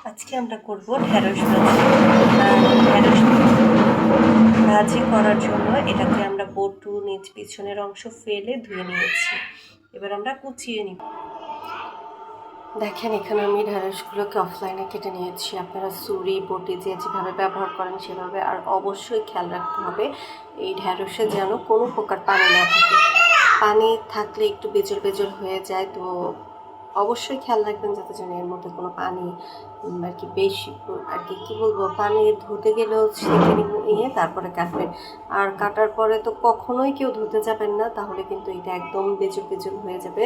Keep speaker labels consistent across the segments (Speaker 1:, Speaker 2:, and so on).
Speaker 1: আজকে আমরা করব ঢেঁড়স ভাজি। ঢেঁড়স ভাজি করার জন্য এটাকে আমরা বটু নিচ পিছনের অংশ ফেলে ধুয়ে নিয়েছি। এবার আমরা কুচিয়ে নিব। দেখেন এখানে আমি ঢেঁড়সগুলোকে অফলাইনে কেটে নিয়েছি। আপনারা ছুরি বটি যে যেভাবে ব্যবহার করেন সেভাবে। আর অবশ্যই খেয়াল রাখতে হবে এই ঢেঁড়সে যেন কোনো প্রকার পানি না থাকে। পানি থাকলে একটু বেজল বেজল হয়ে যায়, তো অবশ্যই খেয়াল রাখবেন যাতে যেন এর মধ্যে কোনো পানি আর কি বেশি আর কি কী বলবো, পানি ধুতে গেলেও সেঁকে নিয়ে তারপরে কাটবেন। আর কাটার পরে তো কখনোই কেউ ধুতে যাবেন না, তাহলে কিন্তু এটা একদম বেজল বেজল হয়ে যাবে।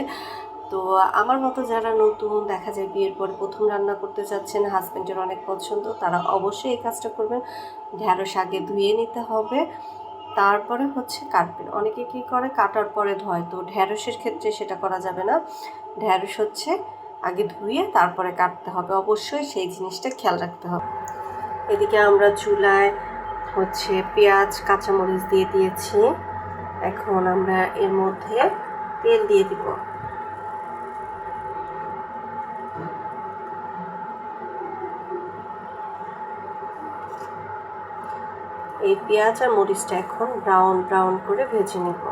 Speaker 1: তো আমার মতো যারা নতুন দেখা যায় বিয়ের পরে প্রথম রান্না করতে চাচ্ছেন, হাজব্যান্ডের অনেক পছন্দ, তারা অবশ্যই এই কাজটা করবেন। ঢেঁড়স আগে ধুয়ে নিতে হবে, তারপরে হচ্ছে কাটবেন। অনেকে কী করে কাটার পরে ধোয়, তো ঢেঁড়সের ক্ষেত্রে সেটা করা যাবে না। ঢেঁড়স হচ্ছে আগে ধুয়ে তারপরে কাটতে হবে, অবশ্যই সেই জিনিসটা খেয়াল রাখতে হবে। এদিকে আমরা চুলায় হচ্ছে পেঁয়াজ কাঁচামরিচ দিয়ে দিয়েছি। এখন আমরা এর মধ্যে তেল দিয়ে দিব। এই পেঁয়াজ আর মরিচটা এখন ব্রাউন ব্রাউন করে ভেজে নেব।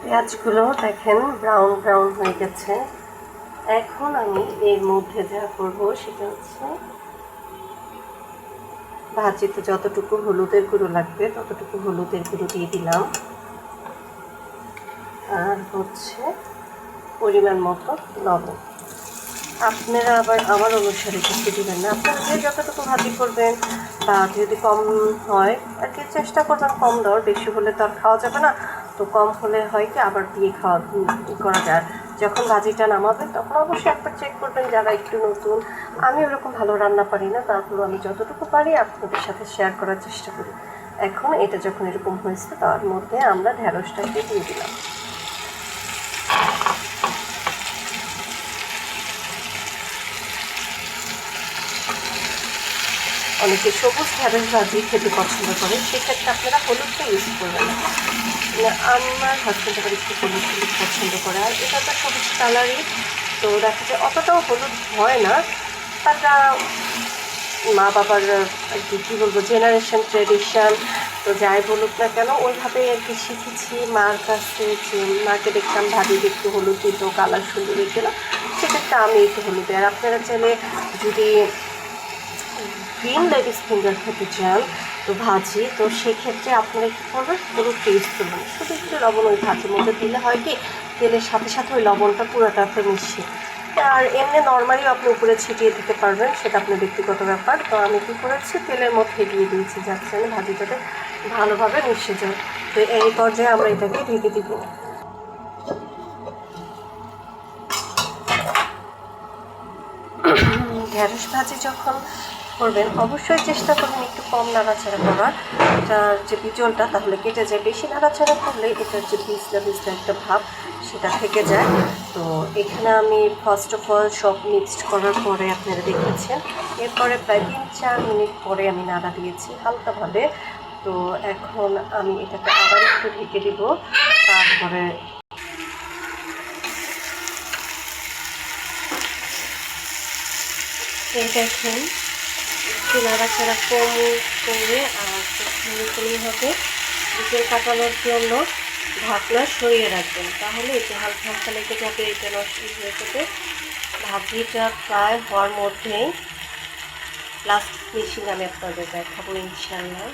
Speaker 1: পেঁয়াজগুলো দেখেন ব্রাউন ব্রাউন হয়ে গেছে। এখন আমি এর মধ্যে যা করব সেটা হচ্ছে ভাজিতে যতটুকু হলুদের গুঁড়ো লাগবে ততটুকু হলুদের গুঁড়ো দিয়ে দিলাম। আর হচ্ছে পরিমাণ মতো লবণ। আপনারা আবার আমার অনুসারে কিছু দেবেন না, আপনারা যে যতটুকু ভাজি করবেন বা যদি কম হয় আর কি চেষ্টা করবেন কম দেওয়ার। বেশি হলে তো আর খাওয়া যাবে না, তো কম হলে হয় কি আবার দিয়ে খাওয়া করা যায়। যখন ভাজিটা নামাবেন তখন অবশ্যই একবার চেক করবেন। যারা একটু নতুন, আমি ওরকম ভালো রান্না পারি না, তারপরেও আমি যতটুকু পারি আপনাদের সাথে শেয়ার করার চেষ্টা করি। এখন এটা যখন এরকম হয়েছে তার মধ্যে আমরা ঢেঁড়সটাকে দিয়ে দিলাম। অনেকে সবুজ ঢেঁড়স ভাজি খেতে পছন্দ করে, সেক্ষেত্রে আপনারা হলুদটা ইউজ করবেন না। আমার হাজব্যান্ড আবার একটু হলুদ হলুদ পছন্দ করে, আর এটা তো সবুজ কালারই, তো দেখা যায় অতটাও হলুদ হয় না। তারা মা বাবার আর কি কী বলবো জেনারেশন ট্রেডিশন, তো যাই বলুক না কেন ওইভাবেই আর কি শিখেছি মার কাছে। যে মাকে দেখতাম ভাবি একটু হলুদ দিত, কালার সুন্দর দিত, সেক্ষেত্রে আমি একটু হলুদ। আর আপনারা চাইলে যদি গ্রিন লেডিস ফিঙ্গার খেতে চান তো ভাজি, তো সেক্ষেত্রে আপনারা কী করবেন হলুদ ইউজ করবেন। শুধু একটু লবণ ওই ভাজির মধ্যে দিলে হয় কি তেলের সাথে সাথে ওই লবণটা পুরোটাতে মিশিয়ে। আর এমনি নর্মালিও আপনি উপরে ছিটিয়ে দিতে পারবেন, সেটা আপনার ব্যক্তিগত ব্যাপার। তো আমি কী করেছি তেলের মধ্যে দিয়ে দিয়েছি যাতে ভাজিটাতে ভালোভাবে মিশে যায়। তো এই পর্যায়ে আমরা এটাকে ঢেকে দিব। ঢেঁড়স ভাজি যখন করবেন অবশ্যই চেষ্টা করবেন একটু কম নাড়াচাড়া করার, এটার যে বিজলটা তাহলে কেটে যায়। বেশি নাড়াচাড়া করলে এটার যে ভিজলা ভিজলা একটা ভাব সেটা থেকে যায়। তো এখানে আমি ফার্স্ট অফ অল সব মিক্সড করার পরে আপনারা দেখেছেন, এরপরে প্রায় 3-4 মিনিট পরে আমি নাড়া দিয়েছি হালকাভাবে। তো এখন আমি এটাকে আবার একটু ঢেকে দিব। তারপরে এই দেখেন একটু নাড়াচাড়া কম করে আর হবে বিকেল কাটানোর জন্য ঢাকনা সরিয়ে রাখবেন, তাহলে এটা হালকা হালকা লেগে যাবে, এটা নষ্ট হয়ে যাবে। ভাজিটা প্রায় হওয়ার মধ্যেই লাস্ট ফিনিশিং আমি আপনাদের দেখাবো ইনশাআল্লাহ।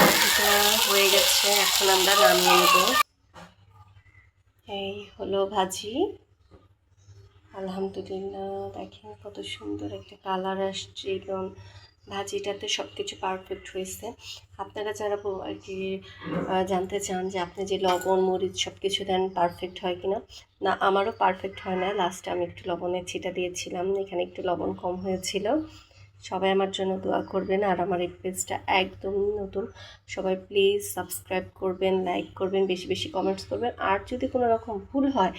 Speaker 1: ভাজিটা হয়ে গেছে, এখন আমরা নামিয়ে নেব। এই হলো ভাজি, আলহামদুলিল্লাহ। দেখেন কত সুন্দর একটা কালার আসছে এবং ভাজিটাতে সব কিছু পারফেক্ট হয়েছে। আপনারা যারা আর কি জানতে চান যে আপনি যে লবণ মরিচ সব কিছু দেন পারফেক্ট হয় কিনা, না আমারও পারফেক্ট হয় না। লাস্টে আমি একটু লবণের ছিটা দিয়েছিলাম, এখানে একটু লবণ কম হয়েছিল। সবাই আমার জন্য দোয়া করবেন। আর আমার এই পেজটা একদম নতুন, সবাই প্লিজ সাবস্ক্রাইব করবেন, লাইক করবেন, বেশি বেশি কমেন্টস করবেন। আর যদি কোনো রকম ভুল হয়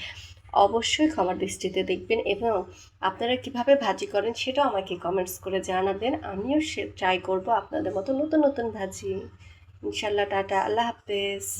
Speaker 1: অবশ্যই ক্ষমার দৃষ্টিতে দেখবেন এবং আপনারা কিভাবে ভাজি করেন সেটাও আমাকে কমেন্টস করে জানাবেন। আমিও ট্রাই করব আপনাদের মতো নতুন নতুন ভাজি। ইনশাল্লাহ, টাটা, আল্লাহ হাফেজ।